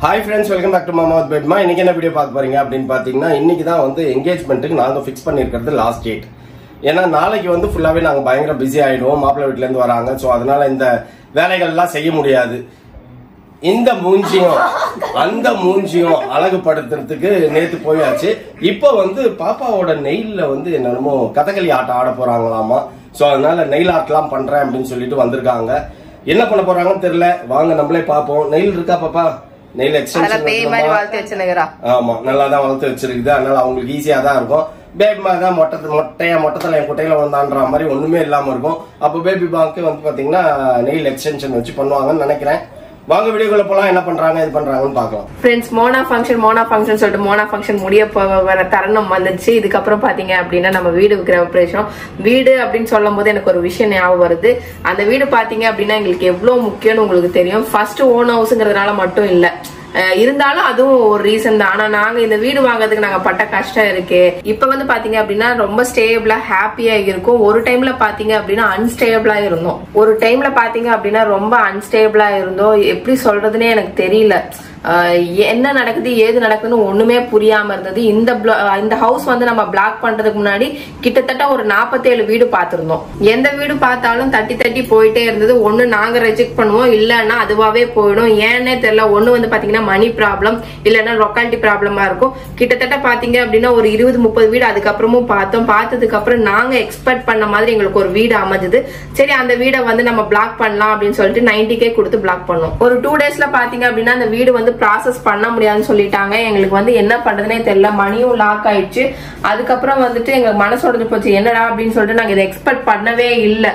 Hi friends, welcome back to Mama's Bed. இன்னைக்கு என்ன video பார்க்க போறீங்க அப்படின்னு பாத்தீங்கன்னா இன்னைக்கு தான் வந்து என்கேஜ்மென்ட்டுக்கு நாங்க ஃபிக்ஸ் பண்ணிருக்கிறது லாஸ்ட் டேட். ஏன்னா நாளைக்கு வந்து ஃபுல்லாவே நாங்க பயங்கர பிஸி ஆயிடுவோம். மாப்பிள்ளை வீட்ல இருந்து வராங்க. சோ அதனால இந்த வேலைகள் எல்லாம் செய்ய முடியாது. இந்த மூஞ்சியும் அந்த மூஞ்சியும் அழகுபடுத்துறதுக்கு நேத்து போயாச்சு. இப்போ வந்து பாப்பாவோட நெயில்ல வந்து என்னமோ கதகளி ஆட்டம் ஆட போறாங்களாமா. சோ அதனால நெயில் ஆர்ட்லாம் பண்றேன் அப்படின்னு சொல்லிட்டு வந்திருக்காங்க. என்ன பண்ண போறாங்கன்னு தெரியல. வாங்க நம்மளே பாப்போம். நெயில் இருக்கா பாப்பா? நெயில் எக்ஸ்டென்ஷன் ஆமா நல்லா தான் வளர்த்து வச்சிருக்குது. அதனால அவங்களுக்கு ஈஸியா தான் இருக்கும். பேபி தான் மொட்டத்துல என் குட்டையில வந்தான்ற மாதிரி ஒண்ணுமே இல்லாம இருக்கும். அப்ப பேபி பாக்கு வந்து பாத்தீங்கன்னா நெயில் எக்ஸ்டென்ஷன் வச்சு பண்ணுவாங்கன்னு நினைக்கிறேன். வாங்க வீடியோக்குள்ள போலாம். என்ன பண்றாங்க இது பண்றாங்கன்னு பாக்கலாம். ஃப்ரெண்ட்ஸ் மோனா ஃபங்க்ஷன் சொல்லிட்டு மோனா ஃபங்க்ஷன் முடிய வர தருணம் வந்துச்சு. இதுக்கப்புறம் பாத்தீங்க அப்படின்னா நம்ம வீடு விற்கிற ஆபரேஷன் வீடு அப்படின்னு சொல்லும் போது எனக்கு ஒரு விஷயம் ஞாபகம் வருது. அந்த வீடு பாத்தீங்க அப்படின்னா எங்களுக்கு எவ்வளவு முக்கியம்னு உங்களுக்கு தெரியும். ஃபர்ஸ்ட் ஓன் ஹவுஸ்ங்கிறதுனால மட்டும் இல்ல, இருந்தாலும் அதுவும் ஒரு ரீசன் தான். ஆனா நாங்க இந்த வீடு வாங்குறதுக்கு நாங்க பட்ட கஷ்டம் இருக்கு. இப்ப வந்து பாத்தீங்க அப்படின்னா ரொம்ப ஸ்டேபிளா ஹாப்பியா இருக்கும். ஒரு டைம்ல பாத்தீங்க அப்படின்னா அன்ஸ்டேபிளா இருந்தோம். ஒரு டைம்ல பாத்தீங்க அப்படின்னா ரொம்ப அன்ஸ்டேபிளா இருந்தோம். எப்படி சொல்றதுன்னே எனக்கு தெரியல. என்ன நடக்குது ஏது நடக்குதுன்னு ஒண்ணுமே புரியாம இருந்தது. இந்த ஹவுஸ் வந்து நம்ம பிளாக் பண்றதுக்கு முன்னாடி கிட்டத்தட்ட ஒரு 47 வீடு பார்த்திருந்தோம். எந்த வீடு பார்த்தாலும் தட்டி தட்டி போயிட்டே இருந்தது. ஒண்ணு நாங்க ரெஜெக்ட் பண்ணுவோம், இல்லன்னா அதுவாவே போயிடும். ஏன்னே தெரியல. ஒண்ணு வந்து பாத்தீங்கன்னா மணி ப்ராப்ளம், இல்லன்னா லொக்காலிட்டி ப்ராப்ளமா இருக்கும். கிட்டத்தட்ட பாத்தீங்க அப்படின்னா ஒரு 20-30 வீடு அதுக்கப்புறமும் பார்த்தோம். பார்த்ததுக்கு அப்புறம் நாங்க எக்ஸ்பெக்ட் பண்ண மாதிரி எங்களுக்கு ஒரு வீடு அமைஞ்சது. சரி அந்த வீடை வந்து நம்ம பிளாக் பண்ணலாம் அப்படின்னு சொல்லிட்டு 90K கொடுத்து பிளாக் பண்ணோம். ஒரு 2 டேஸ்ல பாத்தீங்க அப்படின்னா அந்த வீடு வந்து ப்ராசஸ் பண்ண முடியாதுன்னு சொல்லிட்டாங்க. எங்களுக்கு வந்து என்ன பண்றதுனே தெரியல. மணியும் லாக் ஆயிடுச்சு. அதுக்கப்புறம் வந்துட்டு எங்க மனசு உடைஞ்சு போச்சு. என்னடா அப்படின்னு சொல்லிட்டு நாங்க இதை எக்ஸ்பெக்ட் பண்ணவே இல்லை.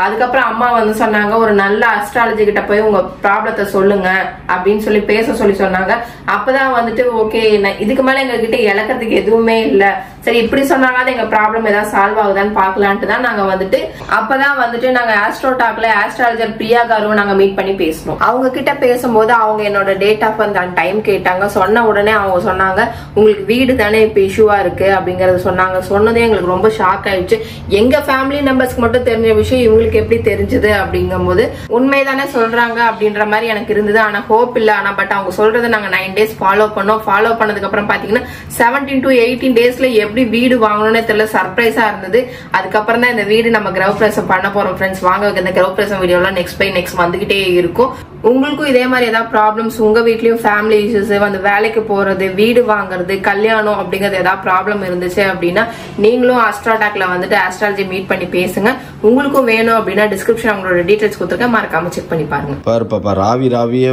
அதுக்கப்புறம் அம்மா வந்து சொன்னாங்க, ஒரு நல்ல அஸ்ட்ராலஜி கிட்ட போய் உங்க ப்ராப்ளத்தை சொல்லுங்க அப்படின்னு சொல்லி பேச சொன்னாங்க. அப்பதான் வந்துட்டு ஓகே இதுக்கு மேல எங்க கிட்ட இழக்கிறதுக்கு எதுவுமே இல்ல. சரி இப்படி சொன்னாங்க எங்க ப்ராப்ளம் ஏதாவது சால்வ் ஆகுதான்னு பாக்கலான்ட்டு தான் நாங்க வந்துட்டு அப்பதான் வந்துட்டு நாங்க ஆஸ்ட்ரோடாக்ல ஆஸ்ட்ராலஜர் பிரியா காரும் நாங்க மீட் பண்ணி பேசணும். அவங்க கிட்ட பேசும்போது அவங்க என்னோட டேட் ஆஃப் அந்த டைம் கேட்டாங்க. சொன்ன உடனே அவங்க சொன்னாங்க உங்களுக்கு வீடு தானே இப்ப இஷ்யூவா இருக்கு அப்படிங்கறது சொன்னாங்க. சொன்னதே எங்களுக்கு ரொம்ப ஷாக் ஆயிடுச்சு. எங்க ஃபேமிலி மெம்பர்ஸ்க்கு மட்டும் தெரிஞ்ச விஷயம் இவங்களுக்கு எப்படி தெரிஞ்சது அப்படிங்கும் போது உண்மைதானே சொல்றாங்க அப்படின்ற மாதிரி எனக்கு இருந்தது. ஆனா ஹோப் இல்ல. ஆனா பட் அவங்க சொல்றதை நாங்க 9 days ஃபாலோ பண்ணோம். ஃபாலோ பண்ணதுக்கு அப்புறம் பாத்தீங்கன்னா 17 to 18 daysல எப்படி வீடு வாங்கணும்னே தெரியல. சர்ப்ரைஸா இருந்தது. அதுக்கப்புறம் தான் இந்த வீடு நம்ம கிரகப்பிரவேசம் பண்ண போறோம். ஃப்ரெண்ட்ஸ் வாங்க இந்த கிரகப்பிரவேசம் வீடியோ எல்லாம் நெக்ஸ்ட் பை நெக்ஸ்ட் வந்துகிட்டே இருக்கும். உங்களுக்கும் இதே மாதிரி ஏதாவது ப்ராப்ளம்ஸ் உங்க வீட்லயும் ஃபேமிலி இஷ்யூஸ் வந்து வேலைக்கு போறது வீடு வாங்குறது கல்யாணம் அப்படிங்கறது ஏதாவது ப்ராப்ளம் இருந்துச்சு அப்படின்னா நீங்களும் ஆஸ்ட்ராடாக்ல வந்துட்டு ஆஸ்ட்ராலஜி மீட் பண்ணி பேசுங்க. உங்களுக்கும் வேணும் அப்படின்னா டிஸ்கிரிப்ஷன் அவங்களோட டீடைல்ஸ் கொடுத்துருக்கேன், மறக்காம செக் பண்ணி பாருங்க. பாரு பாப்பா ராவியே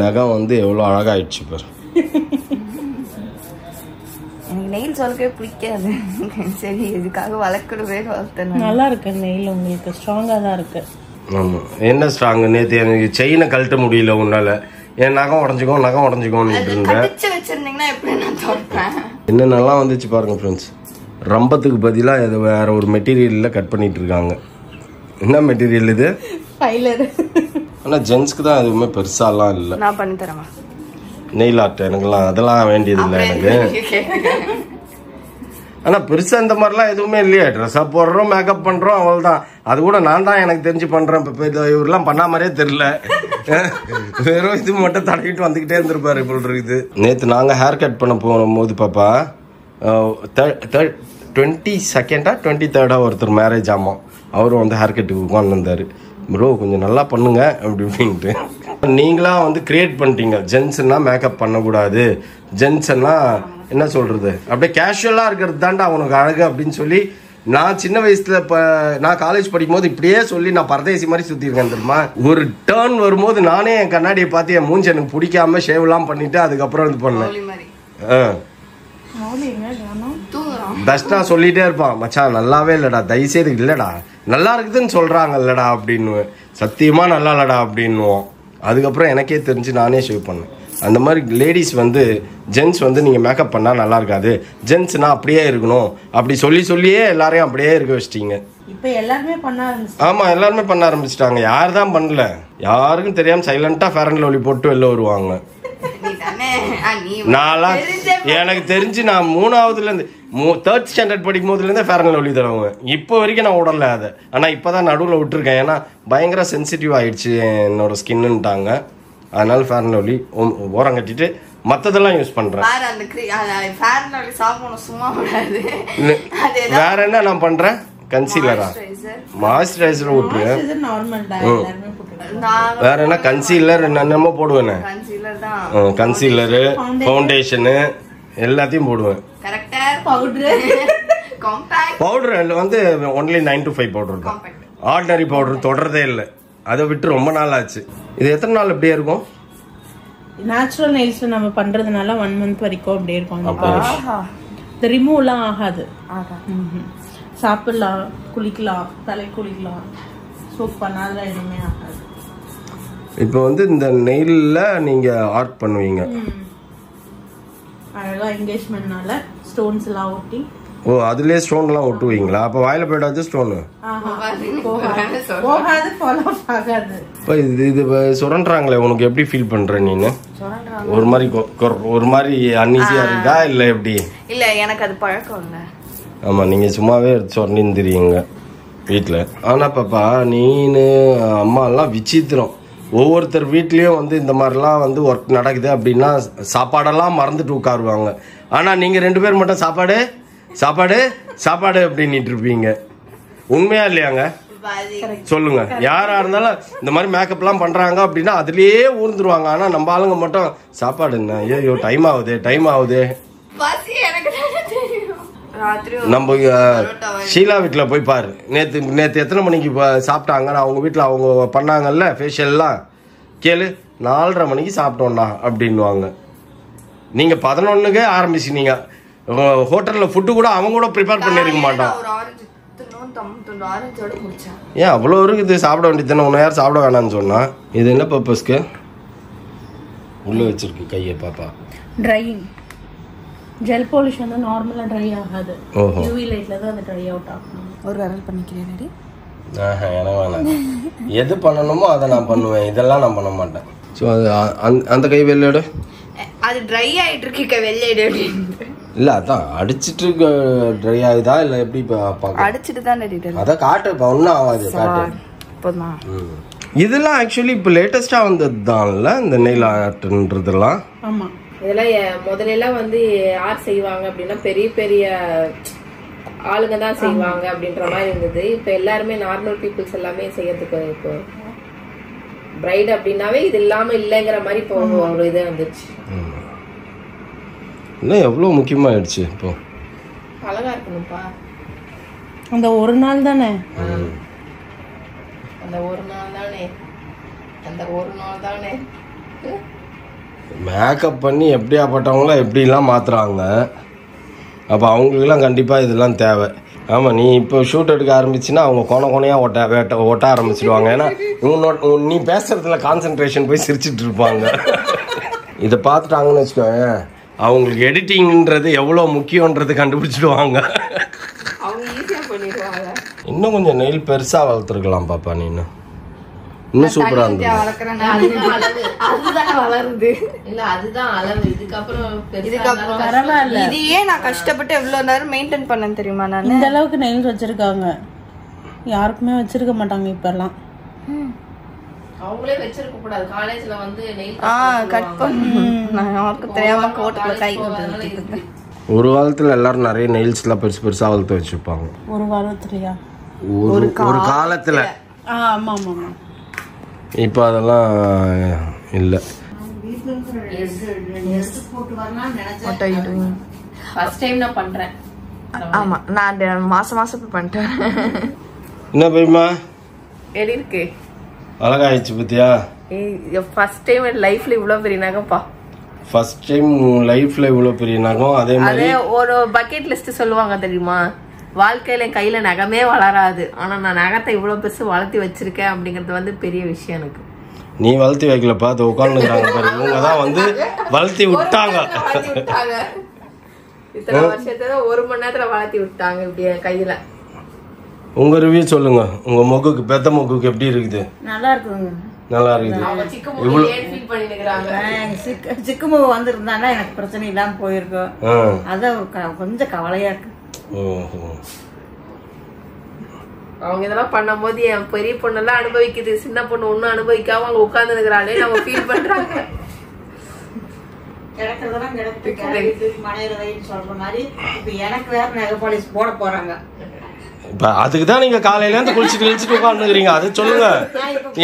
நகம் வந்து எவ்வளவு அழகாயிடுச்சு பாரு. எனக்கு நெயில் வளர்க்கவே பிடிக்காது. சரி இதுக்காக வளர்க்கறதே வளர்த்தேன். நல்லா இருக்கு நெயில், உங்களுக்கு ஸ்ட்ராங்கா தான் இருக்கு. ஆமா என்ன ஸ்ட்ராங். நேத்து எனக்கு செயினை கழட்ட முடியல உன்னால. என் நகம் உடஞ்சுக்கோன்னு இருந்தேன். என்னென்னலாம் வந்துச்சு பாருங்க ஃப்ரெண்ட்ஸ். ரம்பத்துக்கு பதிலா இது வேற ஒரு மெட்டீரியல்ல கட் பண்ணிட்டு இருக்காங்க. என்ன மெட்டீரியல் இது? ஃபைலர். ஆனா ஜென்ஸ்க்கு தான் எதுவுமே பெருசாலாம் இல்ல. நான் பண்ணி தரேன். நெயில் ஆர்ட் எனக்குலாம் அதெல்லாம் வேண்டியது இல்லை எனக்கு. ஆனா பெருசா இந்த மாதிரிலாம் எதுவுமே இல்லையா. ட்ரெஸ்ஸா போடுறோம், மேக்கப் பண்றோம், அவ்வளவுதான். அது கூட நான் தான் எனக்கு தெரிஞ்சு பண்றேன். இப்ப இவரெல்லாம் பண்ணா மாதிரியே தெரியல. வெறும் இது மட்டும் தடவிட்டு வந்துகிட்டே இருந்திருப்பாரு போல் இருக்குது. நேத்து நாங்க ஹேர் கட் பண்ண போகும்போது பாப்பா 22nd 23rd ஒருத்தர் மேரேஜ் ஆமா. அவரும் வந்து ஹேர் கட்டுக்கு உட்காந்து வந்தாரு. ப்ரோ கொஞ்சம் நல்லா பண்ணுங்க அப்படி இப்படின்ட்டு. நீங்களா வந்து கிரியேட் பண்ணிட்டீங்க. ஜென்ஸ்னா மேக்கப் பண்ணக்கூடாது, ஜென்ஸ்னா என்ன சொல்றது அப்படியே கேஷுவலா இருக்கிறது தாண்டா அவனுக்கு அழகு அப்படின்னு சொல்லி நான் சின்ன வயசுல நான் காலேஜ் படிக்கும் போது இப்படியே சொல்லி நான் பரதேசி மாதிரி சுத்தி இருக்கேன் தெரியுமா. ஒரு டேர்ன் வரும்போது நானே என் கண்ணாடியை பார்த்து என் மூஞ்சி எனக்கு பிடிக்காம ஷேவ் எல்லாம் பண்ணிட்டு அதுக்கப்புறம் இது பண்ணேன். பெஸ்டா சொல்லிட்டே இருப்பான், மச்சான் நல்லாவே இல்லடா, தயவுசெய்து இல்லடா நல்லா இருக்குதுன்னு சொல்றாங்க இல்லடா அப்படின்னு. சத்தியமா நல்லா இல்லடா அப்படின்னுவோம். அதுக்கப்புறம் எனக்கே தெரிஞ்சு நானே ஷேவ் பண்ணேன். அந்த மாதிரி லேடிஸ் வந்து ஜென்ஸ் வந்து நீங்க மேக்கப் பண்ணா நல்லா இருக்காது, ஜென்ஸ்னா அப்படியே இருக்கணும் அப்படி சொல்லியே எல்லாரையும் அப்படியே இருக்க வச்சிட்டீங்க. இப்ப எல்லாருமே பண்ண ஆரம்பிச்சு. ஆமா எல்லாருமே பண்ண ஆரம்பிச்சிட்டாங்க. யார் தான் பண்ணல யாருக்கும் தெரியாம சைலண்டா ஃபேர் அண்ட் லவ்லி போட்டு வெளில வருவாங்க. எனக்கு தெரிஞ்சு நான் 3th இருந்து 3rd ஸ்டாண்டர்ட் படிக்கும் போதுல இருந்தே ஃபேர் அண்ட் லவ்லி தருவாங்க. இப்போ வரைக்கும் நான் உடல அதை. ஆனா இப்பதான் நடுவில் விட்டுருக்கேன். ஏன்னா பயங்கர சென்சிட்டிவ் ஆயிடுச்சு என்னோட ஸ்கின்னுட்டாங்க. அதனால ஃபேர் அண்ட் லவ்லி ஓரம் கட்டிட்டு மற்றதெல்லாம் யூஸ் பண்றேன். வேற என்ன நான் பண்றேன்? கன்சீலரா, மாய்ஸ்சரைசர் விட்டுருவேன். வேற என்ன கன்சீலர் என்னென்னமோ போடுவேன். கன்சீலரு, ஃபவுண்டேஷனு எல்லாத்தையும் போடுவேன். பவுடர் வந்து ஒன்லி 9 to 5 பவுடர் தான். ஆர்டினரி பவுடர் தொடர்றதே இல்லை. அதை விட்டு ரொம்ப நாள் ஆச்சு. இது எத்தனை நாள் அப்படியே இருக்கும்? நேச்சுரல் நெயில்ஸ் நம்ம பண்றதுனால 1 month வரைக்கும் அப்படியே இருக்கும். இந்த ரிமூவ்லாம் ஆகாது. சாப்பிடலாம், குளிக்கலாம், தலை குளிக்கலாம், சோப் பண்ணாத எதுவுமே ஆகாது. இப்போ வந்து இந்த நெயில்ல நீங்க ஆர்ட் பண்ணுவீங்க. அழகா என்கேஜ்மெண்ட்னால ஸ்டோன்ஸ் எல்லாம் ஒட்டி. ஓ, அதுலயே ஸ்டோன் எல்லாம் ஒட்டுவீங்களா? அப்ப வாயில போயிடாது ஸ்டோன் போகாது, ஃபாலோ ஆகாது. இது சுரண்டுறாங்களே, உனக்கு எப்படி ஃபீல் பண்ற நீனு? ஒரு மாதிரி அன்ஈஸியா இருக்கா இல்ல எப்படி? இல்ல, எனக்கு அது பழக்கம் இல்ல. ஆமா, நீங்க சும்மாவே சொன்னீங்க வீட்டுல. ஆனா பாப்பா, நீனு அம்மா எல்லாம் விசித்திரம். ஒவ்வொருத்தர் வீட்லயும் வந்து இந்த மாதிரிலாம் வந்து ஒர்க் நடக்குது அப்படின்னா சாப்பாடெல்லாம் மறந்துட்டு உட்காருவாங்க. ஆனா நீங்க 2 பேர் மட்டும் சாப்பாடு சாப்பாடு சாப்பாடு அப்படின்ட்டு இருப்பீங்க. உண்மையா இல்லையாங்க? சொல்லுங்க. யாரா இருந்தாலும் இந்த மாதிரி மேக்கப் எல்லாம் பண்றாங்க அப்படின்னா அதுலயே ஊர்ந்துருவாங்க. ஆனா நம்ம ஆளுங்க மட்டும் சாப்பாடு என்ன, ஐயோ டைம் ஆகுது. நம்ம ஷீலா வீட்டுல போய் பாரு. நேத்து எத்தனை மணிக்கு சாப்பிட்டாங்க? அவங்க வீட்டுல அவங்க பண்ணாங்கல்ல ஃபேஷியல்லாம், கேளு 4:30 மணிக்கு சாப்பிட்டோம்னா அப்படின்வாங்க. நீங்க 11க்கு ஆரம்பிச்சினீங்க. ஹோட்டல்ல ஃபுட்டு கூட அவங்க கூட ப்ரிப்பேர் பண்ணிருக்க மாட்டான். ஏன் அவ்வளோ இருக்குது? சாப்பிட வேண்டியது உன்னை யார் சாப்பிட வேணாம்னு சொன்னா? இது என்ன பர்பஸ்க்கு உள்ள வச்சிருக்கு கையை பாப்பா? ட்ரையிங். ஜெல் பாலிஷ் வந்து நார்மலா ட்ரை ஆகாது. யூவி லைட்ல தான் அது ட்ரை அவுட் ஆகும். ஒரு விரல் பண்ணிக்கிறேன். எனக்கு வேணாம். எது பண்ணணுமோ அதை நான் பண்ணுவேன். இதெல்லாம் நான் பண்ண மாட்டேன். ஸோ அந்த கை வெள்ளையோட அது ட்ரை ஆயிட்டு இருக்கு. வெள்ளையோட இல்ல, அதான் அடிச்சிட்டு ட்ரை ஆகுதா இல்ல எப்படி? அடிச்சிட்டு தான் அதான் காட்டு. இப்ப ஒன்னும் ஆகாது, காட்டு. இதெல்லாம் ஆக்சுவலி இப்ப லேட்டஸ்டா வந்தது தான்ல இந்த நெயில் ஆர்ட்ன்றதெல்லாம். ஆமா, இதெல்லாம் முதல்ல வந்து யார் செய்வாங்க அப்படின்னா பெரிய பெரிய ஆளுங்க தான் செய்வாங்க அப்படின்ற மாதிரி இருந்தது. இப்ப எல்லாருமே நார்மல் பீப்புள்ஸ் எல்லாமே செய்யறதுக்கு இப்போ பிரைட் அப்படின்னாவே இது இல்லாம இல்லைங்கிற மாதிரி இப்போ ஒரு இது வந்துச்சு. இன்னும் எவ்வளவு முக்கியமாயிடுச்சு. இப்போ அழகா இருக்கணும்ப்பா. அந்த ஒரு நாள் தானே, மேக்கப் பண்ணி எப்படியாப்பட்டவங்கள எப்படிலாம் மாத்துறாங்க. அப்போ அவங்களுக்குலாம் கண்டிப்பாக இதெல்லாம் தேவை. ஆமாம், நீ இப்போ ஷூட் எடுக்க ஆரம்பிச்சுன்னா அவங்க கோணையாக ஒட்ட ஆரம்பிச்சிடுவாங்க. ஏன்னா நீ பேசுறதுல கான்சென்ட்ரேஷன் போய் சிரிச்சிட்டு இருப்பாங்க. இதை பார்த்துட்டாங்கன்னு வச்சுக்கோங்க, அவங்களுக்கு எடிட்டிங்ன்றது எவ்வளோ முக்கியன்றது கண்டுபிடிச்சிடுவாங்க. இன்னும் கொஞ்சம் நெயில் பெருசாக வளர்த்துருக்கலாம் பாப்பா. நீ இன்னும் சூப்பரா இருந்தது. இதையே நான் கஷ்டப்பட்டு எவ்வளவு நேரம் மெயின்டைன் பண்ண தெரியுமா? நான் இந்த அளவுக்கு நெயில்ஸ் வச்சிருக்காங்க, யாருக்குமே வச்சிருக்க மாட்டாங்க இப்பெல்லாம். அவங்களே வச்சிருக்க கூடாது. காலேஜ்ல வந்து கட் பண்ண தெரியாம கோட்டுல கை விட்டு. ஒரு காலத்துல எல்லாரும் நிறைய நெயில்ஸ் எல்லாம் பெருசு பெருசா வளர்த்து வச்சிருப்பாங்க. ஒரு காலத்துலயா? ஒரு காலத்துல. ஆமா ஆமா ஆமா. இப்போ அதெல்லாம் இல்ல. ஃபர்ஸ்ட் டைம் நான் பண்றேன். ஆமா, நான் மாசம் பண்ணிட்டேன். என்ன பைமா எப்படி இருக்கு? அழகாயிடுச்சு பத்தியா? ஃபர்ஸ்ட் டைம் லைஃப்ல இவ்வளவு பெரிய நகைப்பா. ஃபர்ஸ்ட் டைம் லைஃப்ல இவ்வளவு பெரிய நகம். அதே மாதிரி ஒரு பக்கெட் லிஸ்ட் சொல்லுவாங்க தெரியுமா? வாழ்க்கையில கையில நகமே வளராது, ஆனா நான் நகத்தை இவ்வளவு பெருசு வளர்த்தி வச்சிருக்கேன் அப்படிங்கறது வந்து பெரிய விஷயம் எனக்கு. நீ வளர்த்தி வைக்கல, பார்த்து உட்காந்துக்கிறாங்க பாரு. இவங்கதான் வந்து வளர்த்தி விட்டாங்க. இத்தனை வருஷத்துல 1 மணி நேரத்துல வளர்த்தி விட்டாங்க இப்படி கையில. உங்க ரிவ்யூ சொல்லுங்க. உங்க மூக்குக்கு பெத்த மூக்குக்கு எப்படி இருக்குது? நல்லா இருக்குங்க. நல்லா இருக்குது. சிக்குமூ வந்திருந்தாங்கன்னா எனக்கு பிரச்சனை இல்லாம போயிருக்கும். அதான் கொஞ்சம் கவலையா இருக்கு. அவங்க இதெல்லாம் பண்ணும்போது என் பெரிய பொண்ணெல்லாம் அனுபவிக்குது, சின்ன பொண்ணு ஒன்னும் அனுபவிக்காம அவங்க உட்கார்ந்து இருக்கிறாளே நம்ம ஃபீல் பண்றாங்க. கிடக்கிறதெல்லாம் கிடக்கு மனைவி சொல்ற மாதிரி இப்ப எனக்கு வேற நகை பாலிஷ் போட போறாங்க. இப்ப அதுக்குதான் நீங்க காலையில இருந்து குளிச்சுட்டு உட்காந்துக்கிறீங்க. அது சொல்லுங்க,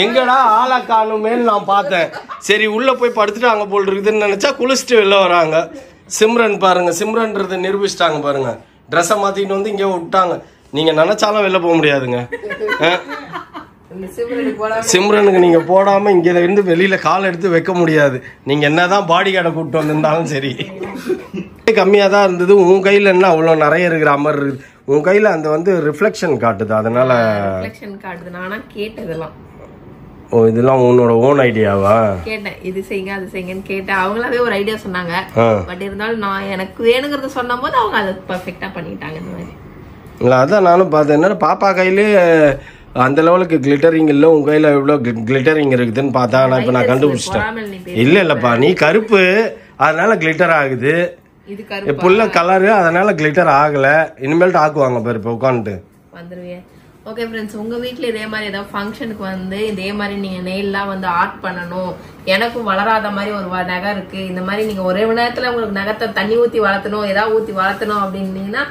எங்கடா ஆளை காணுமேன்னு நான் பார்த்தேன். சரி உள்ள போய் படுத்துட்டு அங்க போல் இருக்குதுன்னு நினைச்சா குளிச்சுட்டு வெளில வராங்க. சிம்ரன் பாருங்க, சிம்ரன்றதை நிரூபிச்சிட்டாங்க பாருங்க. ட்ரெஸ்ஸை மாத்திட்டு வந்து இங்கே விட்டாங்க. நீங்க நினைச்சாலும் வெளில போக முடியாதுங்க. சிம்ரனுக்கு நீங்க போடாம இங்க இருந்து வெளியில கால் எடுத்து வைக்க முடியாது. நீங்க என்னதான் பாடி கார்டை கூப்பிட்டு வந்திருந்தாலும் சரி. கம்மியா தான் இருந்தது. உன் கையில என்ன அவ்வளவு நிறைய இருக்கிற மாதிரி இருக்குது. உன் கையில அந்த வந்து ரிஃப்ளெக்ஷன் காட்டுது, அதனால நானா கேட்டதெல்லாம். ஓ, இதெல்லாம் உன்னோட ஓன் ஐடியாவா? கேட்டேன், இது செய்யுங்க அது செய்யுங்கன்னு கேட்டேன். அவங்களாவே ஒரு ஐடியா சொன்னாங்க. பட் இருந்தாலும் நான் எனக்கு வேணுங்கிறத சொன்ன போது அவங்க அதை பர்ஃபெக்டா பண்ணிட்டாங்க. இந்த மாதிரி இல்ல, அதான் நானும் பார்த்தேன். என்ன பாப்பா கையிலே அந்த லெவலுக்கு கிளிட்டரிங் இல்ல, உங்க கையில எவ்வளவு கிளிட்டரிங் இருக்குதுன்னு பார்த்தா நான் இப்ப நான் கண்டுபிடிச்சிட்டேன். இல்ல இல்லப்பா, நீ கருப்பு அதனால கிளிட்டர் ஆகுது. புள்ள கலரு அதனால கிளிட்டர் ஆகல. இனிமேல்ட்டு ஆக்குவாங்க பாரு இப்ப உட்காந்துட்டு வந்துருவேன். ஓகே ஃப்ரெண்ட்ஸ், உங்க வீட்டுல இதே மாதிரி ஏதாவது ஃபங்க்ஷனுக்கு வந்து இதே மாதிரி நீங்க நெயில்லாம் வந்து ஆர்ட் பண்ணணும், எனக்கும் வளராத மாதிரி ஒரு நகை இருக்கு, இந்த மாதிரி நீங்க ஒரே நேரத்துல உங்களுக்கு நகத்தை தண்ணி ஊத்தி வளர்த்தணும், ஏதாவது ஊத்தி வளர்த்தணும் அப்படின்னீங்கன்னா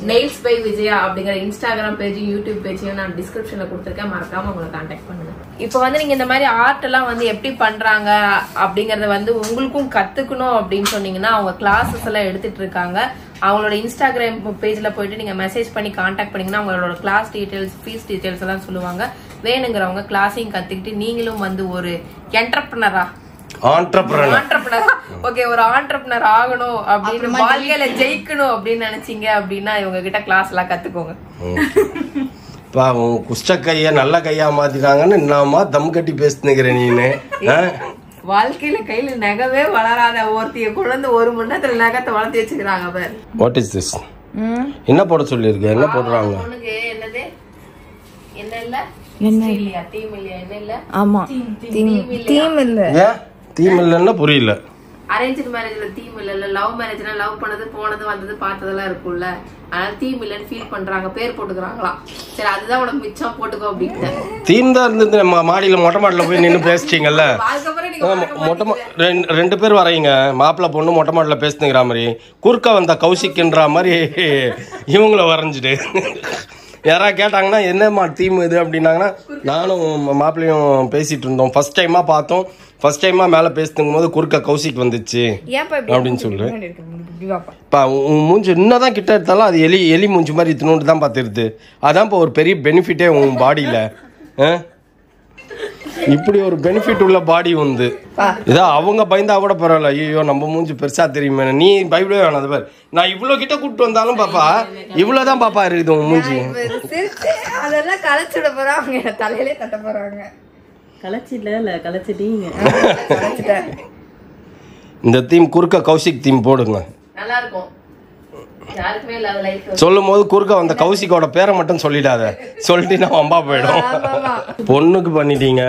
நெயில்ஸ் பை விஜயா அப்படிங்கிற இன்ஸ்டாகிராம் பேஜும் யூடியூப் பேஜையும் நான் டிஸ்கிரிப்ஷன்ல கொடுத்துருக்கேன். மறக்காம உங்களை கான்டாக்ட் பண்ணுங்க. இப்ப வந்து நீங்க இந்த மாதிரி ஆர்ட் எல்லாம் வந்து எப்படி பண்றாங்க அப்படிங்கறத வந்து உங்களுக்கும் கத்துக்கணும் அப்படின்னு சொன்னீங்கன்னா அவங்க கிளாஸஸ் எல்லாம் எடுத்துட்டு இருக்காங்க. அவங்களோட இன்ஸ்டாகிராம் பேஜ்ல போயிட்டு நீங்க மெசேஜ் பண்ணி கான்டாக்ட் பண்ணீங்கன்னா அவங்களோட கிளாஸ் டீடைல்ஸ், ஃபீஸ் டீடைல்ஸ் எல்லாம் சொல்லுவாங்க. வேணுங்கிறவங்க கிளாஸையும் கத்துக்கிட்டு நீங்களும் வந்து ஒரு என்டர்பிரனரா ஓகே ஒரு ஆண்டர்பிரனர் ஆகணும் அப்படின்னு வாழ்க்கையில ஜெயிக்கணும் அப்படின்னு நினைச்சீங்க அப்படின்னா இவங்க கிட்ட கிளாஸ் எல்லாம் கத்துக்கோங்க. குஷ்ட கைய நல்ல கையா மாத்திட்டாங்கன்னு என்னமா தம் கட்டி பேசுனுங்கிற நீனு. வாழ்க்கையில கையில நகவே வளராத ஒருத்திய குழந்தை 1 மணி நேரத்துல நகத்தை வளர்த்தி வச்சுக்கிறாங்க. பாரு வாட் இஸ் திஸ்? என்ன போட சொல்லிருக்கு? என்ன போடுறாங்க? என்னது என்ன இல்ல என்ன இல்லையா? தீம் இல்லையா? என்ன இல்ல? ஆமா தீம் இல்ல. தீம் இல்லன்னா புரியல. அரேஞ்ச் மேரேஜ்ல தீம் இல்ல, லவ் மேரேஜ்னா லவ் பண்ணது போனது வந்தது பார்த்ததெல்லாம் இருக்கும்ல, அதனால தீம் இல்லன்னு ஃபீல் பண்றாங்க, பேர் போட்டுக்கிறாங்களாம். சரி அதுதான் உனக்கு மிச்சம் போட்டுக்கோ அப்படின்னு. தீம் தான் இருந்தது. மாடியில மொட்டை மாடியில போய் நின்று பேசிட்டீங்கல்ல, மொட்டை 2 பேர் வரைங்க, மாப்பிள்ள பொண்ணு மொட்டை மாடில பேசுனுங்கிற மாதிரி குறுக்க வந்த கௌசிக்ன்ற மாதிரி இவங்கள வரைஞ்சிட்டு யாராவது கேட்டாங்கன்னா என்னம்மா தீம் இது அப்படின்னாங்கன்னா நானும் மாப்பிள்ளையும் பேசிட்டு இருந்தோம். ஃபர்ஸ்ட் டைமா பார்த்தோம், ஃபர்ஸ்ட் டைமா மேல பேசும் போது குறுக்க கௌசிக் வந்துச்சு அப்படின்னு சொல்லு. உன் மூஞ்சி என்னதான் கிட்ட எடுத்தாலும் அது எலி மூஞ்சி மாதிரி இத்தினோண்டு தான் பார்த்துருது. அதான் இப்போ ஒரு பெரிய பெனிஃபிட்டே உன் பாடியில. இப்படி ஒரு பெனிஃபிட் உள்ள பாடி வந்து இதா அவங்க பயந்தா கூட பரவாயில்ல. ஐயோ நம்ம மூஞ்சி பெருசா தெரியுமே, நீ பயப்படவே வேணாம். அது பாரு, நான் இவ்வளவு கிட்ட கூப்பிட்டு வந்தாலும் பாப்பா இவ்வளவுதான் பாப்பா இருக்குது உன் மூஞ்சி. அதெல்லாம் கலைச்சிட போறாங்க, தலையிலே தட்ட போறாங்க. இந்த தீம் குறுக்க கௌசிக் தீம் போடுங்க, நல்லா இருக்கும். சொல்லும் போது குறுக்க வந்த கௌசிக்கோட பேரை மட்டும் சொல்லிடாத, சொல்லிட்டு நான் அம்பா போயிடும். பொண்ணுக்கு பண்ணிட்டீங்க,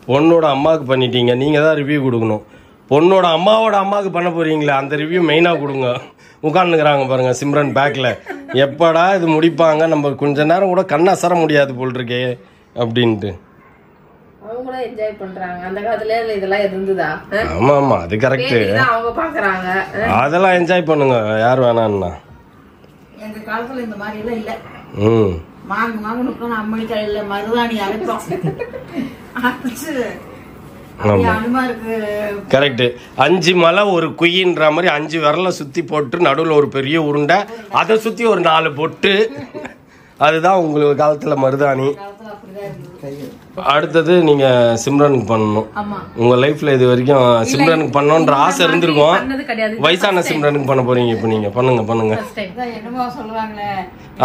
பொண்ணோட அம்மாவுக்கு பண்ணிட்டீங்க, நீங்க தான் ரிவ்யூ கொடுக்கணும். பொண்ணோட அம்மாவோட அம்மாவுக்கு பண்ண போறீங்களா, அந்த ரிவ்யூ மெயினா கொடுங்க. உட்காந்துக்கிறாங்க பாருங்க சிம்ரன் பேக்ல, எப்படா இது முடிப்பாங்க, நம்ம கொஞ்ச நேரம் கூட கண்ணை அசர முடியாது போல் இருக்கே அப்படின்ட்டு. அவங்களும் என்ஜாய் பண்றாங்க. அந்த காலத்துல இதெல்லாம் இருந்ததா? ஆமா ஆமா அது கரெக்ட். அவங்க பாக்குறாங்க, அதெல்லாம் என்ஜாய் பண்ணுங்க, யார் வேணான்னா. எங்க காலத்துல இந்த மாதிரி எல்லாம் இல்ல. மாங்க அம்மணி கடையில மருதாணி அரைப்போம். கரெக்ட். 5 மலை ஒரு குயின்ற மாதிரி 5 விரல சுத்தி போட்டு நடுவுல ஒரு பெரிய உருண்டை, அதை சுத்தி ஒரு 4 பொட்டு, அதுதான் உங்களுக்கு காலத்துல மருதாணி. அடுத்தது நீங்க சிம்ரனுக்கு பண்ணணும். உங்க லைஃப்ல இது வரைக்கும் சிம்ரனுக்கு பண்ணணும்ன்ற ஆசை இருந்திருக்கும். வயசான சிம்ரனுக்கு பண்ண போறீங்க இப்ப. நீங்க பண்ணுங்க பண்ணுங்க.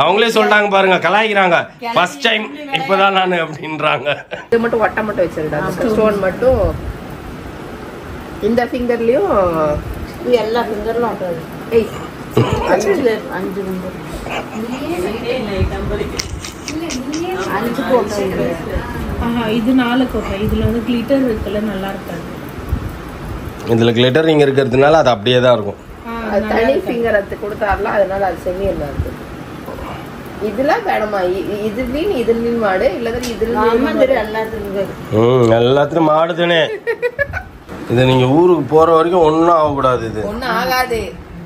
அவங்களே சொல்றாங்க பாருங்க, கலாய்க்கிறாங்க. ஃபர்ஸ்ட் டைம் இப்பதான் நானு அப்படின்றாங்க. இது மட்டும் வட்ட மட்டும் வச்சிருக்காங்க, ஸ்டோன் மட்டும் இந்த ஃபிங்கர்லயும் எல்லா ஃபிங்கர்லும் ஆகாது. 5 ஃபிங்கர் 5 இது 4 கோட்டை. இதுல வந்து கிளிட்டர் இருக்குல்ல, நல்லா இருக்காது. இதுல கிளிட்டரிங் இருக்கிறதுனால அது அப்படியே தான் இருக்கும். தனி ஃபிங்கர் அது கொடுத்தாரல, அதனால அது செமியல்ல இருக்கு. இதெல்லாம் வேணாமா? இதுலயும் மாடு எல்லாத்துலயும் மாடுதானே. இது நீங்க ஊருக்கு போற வரைக்கும் ஒன்னும் ஆகக்கூடாது. இது ஒன்னும் ஆகாது.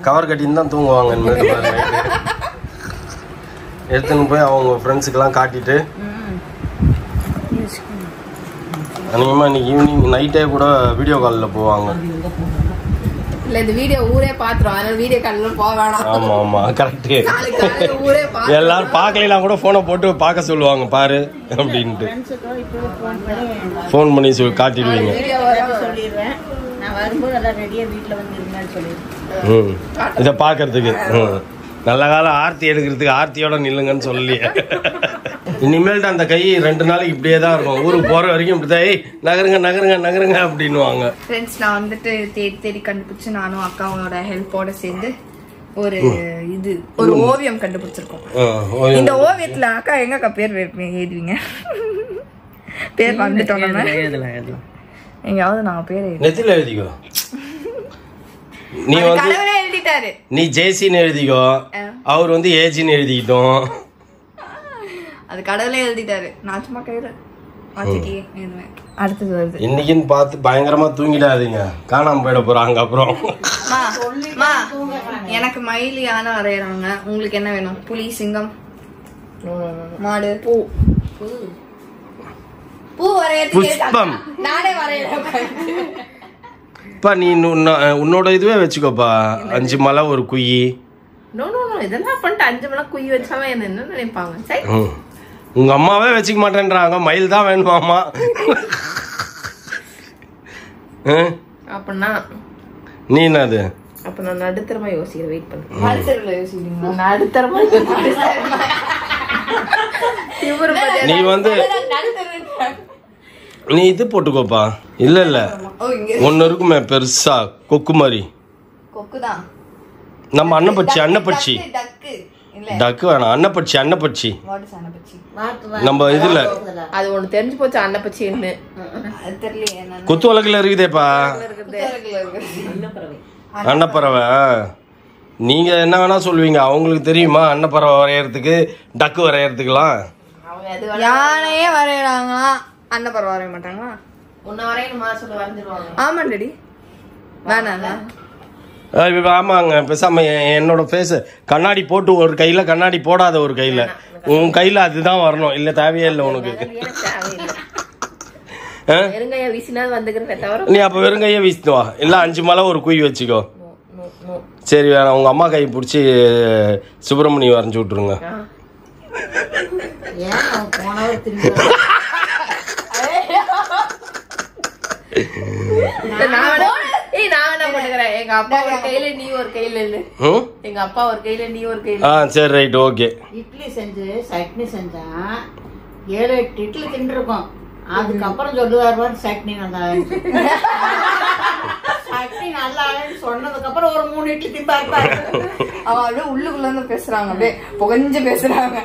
கவர் கட்டின்னு தான் தூங்குவாங்க. எடுத்துன்னு போய் அவங்க ஃப்ரெண்ட்ஸுக்கு எல்லாம் காட்டிட்டு அநேகமா இன்னைக்கு ஈவினிங் நைட்டே கூட வீடியோ காலில் போவாங்க. இல்ல இந்த வீடியோ ஊரே பாத்துறோம், அதனால வீடியோ கால்ல போக வேணாம். ஆமா ஆமா கரெக்ட். ஊரே எல்லாரும் பார்க்கலாம் கூட போனை போட்டு பார்க்க சொல்லுவாங்க பாரு அப்படின்ட்டு ஃபோன் பண்ணி காட்டிடுவீங்க. சொல்லிடுவேன் நான் வரும்போது எல்லாம் ரெடியா வீட்டுல வந்து இருந்தான்னு சொல்லிடுவேன். இதை பாக்குறதுக்கு நல்ல காலம் ஆர்த்தி எடுக்கிறதுக்கு ஆர்த்தியோட நில்லுங்கன்னு சொல்லி இனிமேல்ட்டு அந்த கை 2 நாளைக்கு இப்படியே தான் இருக்கும். ஊருக்கு போற வரைக்கும் இப்படிதான் நகருங்க நகருங்க நகருங்க அப்படின்னுவாங்க. ஃப்ரெண்ட்ஸ் நான் வந்துட்டு தேடி கண்டுபிடிச்சு நானும் அக்காவோட ஹெல்ப்போட சேர்ந்து ஒரு ஓவியம் கண்டுபிடிச்சிருக்கோம். இந்த ஓவியத்துல அக்கா எங்க அக்கா பேர் எழுதுவீங்க? பேர் வந்துட்டோம் நம்ம. எங்காவது நான் பேர் நெத்தில எழுதிக்கோ. நீ வந்து எழுதிட்டாரு. நீ ஜேசின்னு எழுதிக்கோ, அவர் வந்து ஏஜின்னு எழுதிக்கிட்டோம். அது கடவுளே எழுதிட்டாரு. நான் சும்மா கையில அடுத்தது வருது. இன்னைக்குன்னு பார்த்து பயங்கரமா தூங்கிடாதீங்க, காணாம போயிட போறாங்க. அப்புறம் எனக்கு மயில் யானை வரையறாங்க. உங்களுக்கு என்ன வேணும்? புலி, சிங்கம், மாடு, பூ புஷ்பம். நானே வரையறேன். நீ உன்னோட இதுவே வச்சுக்கோப்பா. 5 மலை ஒரு குயி. இதெல்லாம் பண்ணிட்டு 5 மலை குயி வச்சாவே என்ன நினைப்பாங்க? உங்க அம்மாவே வச்சுக்க மாட்டேன்றாங்க, மயில் தான் வேணுமாமா. அப்படின்னா நீ என்னது? அப்ப நான் நடுத்தரமா யோசிக்கிறேன். வெயிட் பண்ணு. நடுத்தரமா யோசிக்கிறீங்களா? நடுத்தரமா நீ வந்து நீ இது போட்டுக்கோப்பா. இல்ல இல்ல ஒன்னு இருக்குமே பெருசா கொக்கு மாதிரி. கொக்குதான் நம்ம அன்னப்பட்சி. டக்கு வேணாம், அன்னப்பட்சி. நம்ம இதுல அது ஒண்ணு தெரிஞ்சு போச்சு. அன்னப்பட்சி குத்து வழக்குல இருக்குதேப்பா அன்னப்பறவை. நீங்க என்ன வேணா சொல்லுவீங்க, அவங்களுக்கு தெரியுமா அன்னப்பறவை வரையறதுக்கு டக்கு வரையறதுக்குலாம்? யானையே வரையறாங்க, அன்னப்பறவை வரைய மாட்டாங்களா? உன்ன வரையணுமா சொல்லி வரைஞ்சிருவாங்க. ஆமா டாடி வேணாண்ணா. ஆமாங்க, பேசாம என்னோட ஃபேஸ் கண்ணாடி போட்டு ஒரு கையில, கண்ணாடி போடாத ஒரு கையில, உன் கையில அதுதான் வரணும். இல்ல தேவையே இல்லை உனக்கு. நீ அப்ப வெறுங்கைய வீசிட்டு வா. இல்ல 5 மலை ஒரு குயி வச்சுக்கோ. சரி வேணாம், உங்க அம்மா கை பிடிச்சி சுப்பிரமணியம் வரைஞ்சு விட்டுருங்க. எங்க அப்பா ஒரு கையில நீ ஒரு கையில இல்ல. எங்க அப்பா ஒரு கையில நீ ஒரு கையில. சரி ரைட் ஓகே. இட்லி செஞ்சு சட்னி செஞ்சா 7-8 இட்லி தின்றுருக்கோம். அதுக்கப்புறம் சொல்லுவாரு சட்னி நல்லா சட்னி நல்லா சொன்னதுக்கு அப்புறம் ஒரு 3 இட்லி திம்பாரு. அவன் அப்படியே உள்ளுக்குள்ள இருந்து பேசுறாங்க, அப்படியே புகஞ்சு பேசுறாங்க.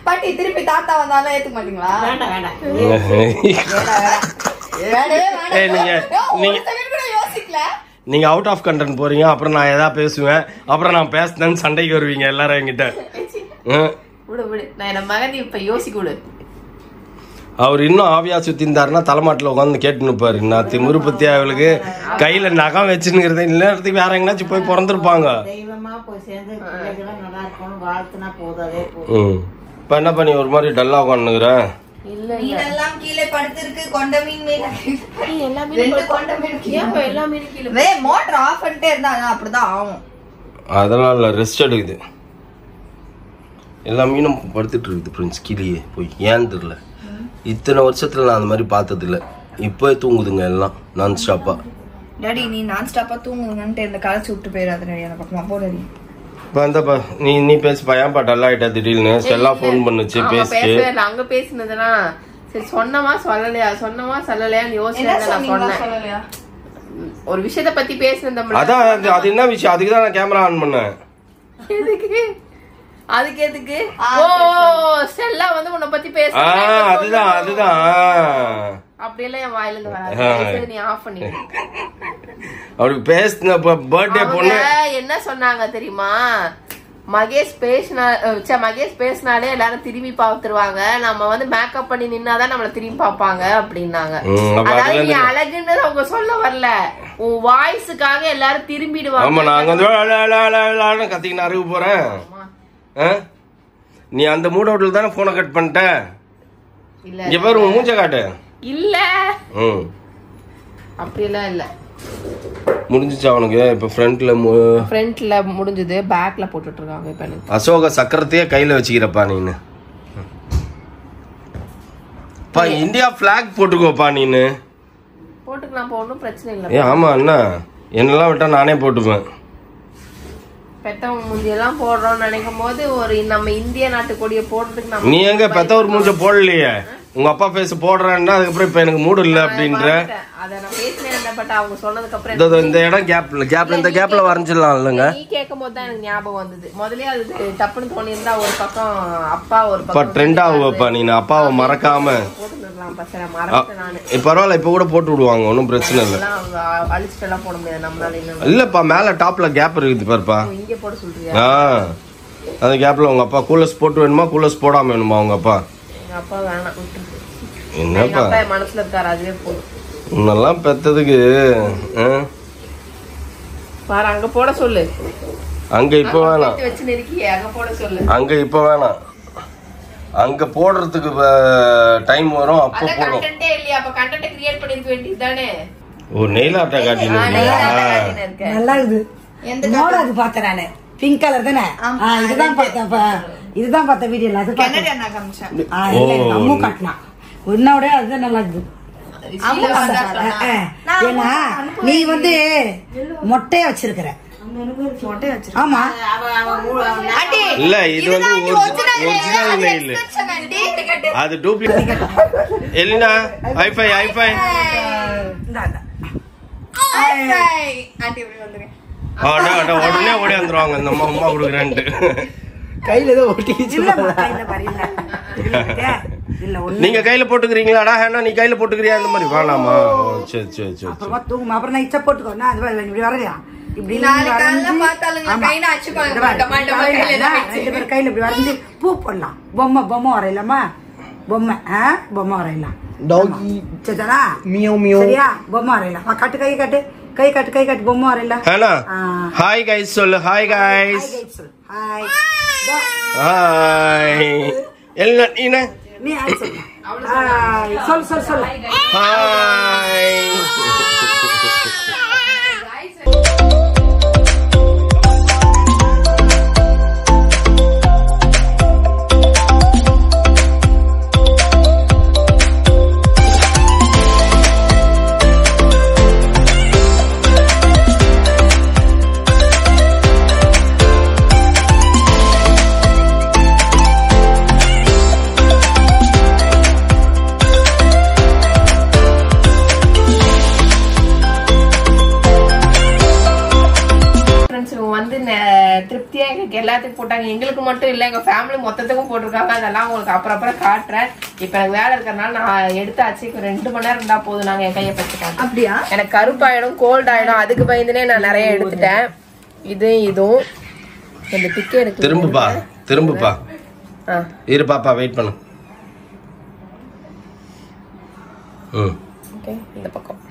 பாட்டி திருப்பி தாத்தா வந்தாலும் ஏத்துக்க மாட்டீங்களா? வேண்டாம் நீங்க அவுட் ஆஃப் கண்டென்ட் போறீங்க. அப்புறம் நான் ஏதாவது பேசுவேன், அப்புறம் நான் பேசுனேன்னு சண்டைக்கு வருவீங்க எல்லாரும் என்கிட்ட. நான் என்ன மகன் இப்ப யோசிக்க விடு. அவர் இன்னும் ஆவியா சுத்தி இருந்தாருன்னா தலைமாட்டில் உட்காந்து கேட்டு நிற்பாரு. நான் திமுரு பத்தி அவளுக்கு கையில நகம் வச்சுன்னுங்கிறது இல்லத்துக்கு வேற எங்கேனாச்சும் போய் பிறந்திருப்பாங்க. இப்ப என்ன பண்ணி ஒரு மாதிரி டல்லா உட்காந்துக்கிறேன். அதெல்லாம் இல்ல, ரெஸ்ட் எடுக்குது. எல்லா மீனும் படுத்துட்டு இருக்குது ஃப்ரெண்ட்ஸ் கீழே போய். ஏன் தெரியல, இத்தனை வருஷத்துல நான் அந்த மாதிரி பார்த்தது இல்லை. இப்போ தூங்குதுங்க எல்லாம் நான் ஸ்டாப்பா. டாடி நீ நான் ஸ்டாப்பா தூங்குங்கன்ட்டு இந்த களைச்சு விட்டு போயிடாத டாடி. அந்த பக்கமா போ டாடி. வந்தப்பா நீ பேசுப்பா. ஏன்பா டல்லா ஆயிட்டா திடீர்னு? ஸ்டெல்லா ஃபோன் பண்ணுச்சு பேசிட்டு. அங்க பேசினதுனா சரி சொன்னமா சொல்லலையான்னு யோசிச்சேன். நான் சொன்னேன் ஒரு விஷயத்த பத்தி பேசினேன். அதான் அது என்ன விஷயம்? அதுக்கு தான் நான் கேமரா ஆன் பண்ணேன். அதுக்கு எதுக்கு? ஓ ஸ்டெல்லா வந்து உன்னை பத்தி பேச. அதுதான் அப்படியெல்லாம் என் வாயில இருந்து வராது. நீ ஆஃப் பண்ணி. அவளுக்கு பேசின பர்த்டே பொண்ணு என்ன சொன்னாங்க தெரியுமா? மகேஷ் பேசினாலே எல்லாரும் திரும்பி பாத்துருவாங்க, நம்ம வந்து மேக்கப் பண்ணி நின்னாதான் நம்மள திரும்பி பாப்பாங்க அப்படின்னாங்க. அதாவது நீ அழகுன்னு அவங்க சொல்ல வரல, உன் வாய்ஸுக்காக எல்லாரும் திரும்பிடுவாங்க. ஆமா, நாங்க வந்து கத்திக்கின்னு அறுக்க போறேன். நீ அந்த மூட் அவுட்ல தானே போனை கட் பண்ணிட்ட. இல்ல இங்க பாரு, உன் மூஞ்ச காட்டு. இல்ல அப்படியெல்லாம் இல்ல. முடிஞ்சிச்சு அவனுக்கு. இப்ப ஃப்ரண்ட்ல முடிஞ்சது, பேக்ல போட்டுட்டு இருக்காங்க. இப்ப எனக்கு அசோக சக்கரத்தையே கையில வச்சுக்கிறப்பா நீனு. பா இந்தியா பிளாக் போட்டுக்கோப்பா நீனு. போட்டுக்கலாம், ஒன்றும் பிரச்சனை இல்ல. ஆமா அண்ணா, என்னெல்லாம் விட்டா நானே போட்டுப்பேன். பெத்தவங்க மூஞ்சியெல்லாம் போடுறோம்னு நினைக்கும் போது ஒரு நம்ம இந்திய நாட்டு கொடியை போடுறதுக்கு நீ எங்க பெத்தவர் மூஞ்ச போடலையே, உங்க அப்பா பேச போடுறேன்னா அதுக்கப்புறம் இப்ப எனக்கு மூடு இல்ல அப்படின்ற. இந்த இடம் கேப்ல இந்த கேப்ல வரைஞ்சிடலாம் இல்லங்க. நீ கேட்கும் போது தான் எனக்கு ஞாபகம் வந்தது. முதல்ல அது டப்புன்னு தோணியிருந்தா ஒரு பக்கம் அப்பா, ஒரு பக்கம் ட்ரெண்ட் ஆகுவப்பா. நீ அப்பாவை மறக்காம பரவாயில்ல, இப்ப கூட போட்டு விடுவாங்க, ஒன்னும் பிரச்சனை இல்ல. அழிச்சிட்டு போட முடியாது நம்மளால. இல்லப்பா, மேல டாப்ல கேப் இருக்குது பாருப்பா. இங்க போட சொல்றியா? அந்த கேப்ல உங்க அப்பா கூலர்ஸ் போட்டு வேணுமா, கூலர்ஸ் போடாம வேணுமா உங்க அப்பா? எங்க அப்பா வேணாம், என்னப்பா மனசுல இருக்காரு, அதுவே போதும். உன்னெல்லாம் பெத்ததுக்கு பாரு, அங்க போட சொல்லு. அங்க இப்ப வேணாம், அங்க போட சொல்லு. அங்க இப்ப வேணாம், அங்க போடுறதுக்கு டைம் வரும், அப்ப போடும். கண்டென்ட்டே இல்லையா? அப்ப கண்டென்ட் கிரியேட் பண்ணிருக்க வேண்டியது தானே. ஓ, நெயில் ஆர்ட் காட்டினீங்க. நல்லா இருக்குது. என்னோட அது பார்த்தேன் நானு, பிங்க் கலர் தானே. இதுதான் பார்த்த வீடியோல. அது அம்மு காட்டினா உன்னோட அதுதான் நல்லா இருக்குது. ஏன்னா நீ வந்து மொட்டையா வச்சிருக்கிற. ஆமா இல்ல, இது வந்து ஒரிஜினல் நெயில், அது டூப்ளிகேட். எலினா ஹைஃபை ஹைஃபை. உடனே ஓடி வந்துருவாங்க இந்த அம்மா கொடுக்குறேன்ட்டு. கையில ஏதோ ஒட்டிக்கிச்சு. நீங்க கையில போட்டுக்கிறீங்களாடா? ஏன்னா நீ கையில போட்டுக்கிறியா? அந்த மாதிரி வேணாமா? சரி சரி சரி. அப்புறம் நான் இச்சா போட்டுக்கோ. இப்படி வரையா, இப்படி கையில இப்படி வரைஞ்சி பூ போடலாம். பொம்மை வரையலாமா? பொம்மை வரையலாம். சரியா? பொம்மை வரையலாம். காட்டு, கை காட்டு, கை காட்டு, கை காட்டு. பொம்மை வரையலாம். ஹாய் கைஸ் சொல்லு. Hi guys. Hi hi. எல்லாம் நீனே நீ சொல்லு. ஹாய். திருப்தியா எங்களுக்கு எல்லாத்துக்கும் போட்டாங்க. எங்களுக்கு மட்டும் இல்ல, எங்க ஃபேமிலி மொத்தத்துக்கும் போட்டிருக்காங்க. அதெல்லாம் உங்களுக்கு அப்புறம் காட்டுறேன். இப்ப எனக்கு வேலை இருக்கிறதுனால நான் எடுத்தாச்சு. 2 மணி நேரம் இருந்தா போதும். நாங்க என் கையை பச்சுட்டாங்க. அப்படியா? எனக்கு கருப்பாயிடும், கோல்ட் ஆயிடும். அதுக்கு பயந்துனே நான் நிறைய எடுத்துட்டேன். இதுவும் இந்த பிக்கே இருக்கு. திரும்புப்பா இரு பாப்பா, வெயிட் பண்ணு. ஓகே, இந்த பக்கம்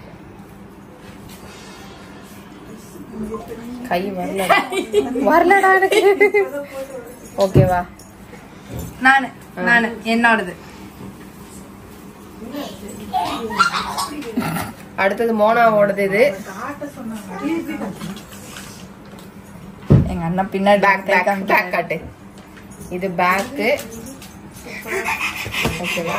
கை வரலடா எனக்கு. ஓகேவா? நானு என்னோடது. அடுத்தது மோனாவோடது. இது எங்க அண்ணா பின்னாடி பேக் காட்டு. இது பேக்கு. ஓகேவா?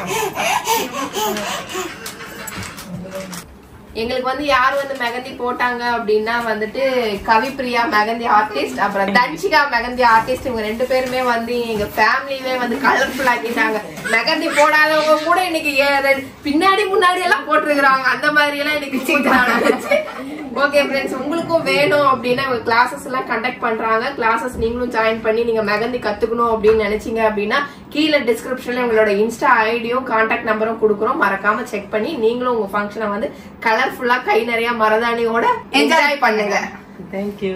எங்களுக்கு வந்து யாரு வந்து மெகந்தி போட்டாங்க அப்படின்னா வந்துட்டு கவிப்பிரியா மெகந்தி ஆர்டிஸ்ட், அப்புறம் தன்ஷிகா மெகந்தி ஆர்டிஸ்ட். இவங்க 2 பேருமே வந்து எங்க ஃபேமிலியே வந்து கலர்ஃபுல் ஆக்கிட்டாங்க. மெகந்தி போடாதவங்க கூட இன்னைக்கு பின்னாடி முன்னாடி எல்லாம் போட்டுருக்காங்க. அந்த மாதிரி எல்லாம் இன்னைக்கு. ஓகே ஃப்ரெண்ட்ஸ், உங்களுக்கும் வேணும் அப்படின்னா இவங்க கிளாஸஸ் எல்லாம் கண்டக்ட் பண்றாங்க. கிளாஸஸ் நீங்களும் ஜாயின் பண்ணி நீங்க மெகந்தி கத்துக்கணும் அப்படின்னு நினைச்சீங்க அப்படின்னா கீழே டிஸ்கிரிப்ஷன்ல உங்களோட இன்ஸ்டா ஐடியும் கான்டாக்ட் நம்பரும் கொடுக்குறோம். மறக்காம செக் பண்ணி நீங்களும் உங்க ஃபங்க்ஷனை வந்து கலர்ஃபுல்லா கை நிறைய மரதாணியோட என்ஜாய் பண்ணுங்க. தேங்க்யூ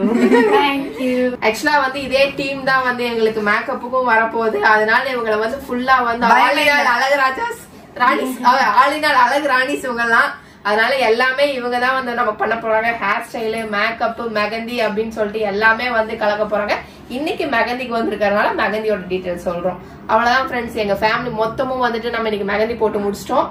ஆக்சுவலா வந்து இதே டீம் தான் வந்து எங்களுக்கு மேக்கப்புக்கும் வரப்போகுது. அதனால இவங்களை வந்து ஃபுல்லா வந்து ஆளினால் அழகு ராஜாஸ் ராணிஸ் ஆளினால் அழகு ராணிஸ் இவங்கெல்லாம். அதனால எல்லாமே இவங்க தான் வந்து நம்ம பண்ண போறாங்க. ஹேர் ஸ்டைலு, மேக்கப், மெகந்தி அப்படின்னு சொல்லிட்டு எல்லாமே வந்து கலக்க போறாங்க. இன்னைக்கு மெகந்திக்கு வந்திருக்கறனால மெகந்தியோட டீடைல்ஸ் சொல்றோம். அவ்வளவுதான் ஃப்ரெண்ட்ஸ். எங்க ஃபேமிலி மொத்தமும் வந்துட்டு நம்ம இன்னைக்கு மெகந்தி போட்டு முடிச்சிட்டோம்.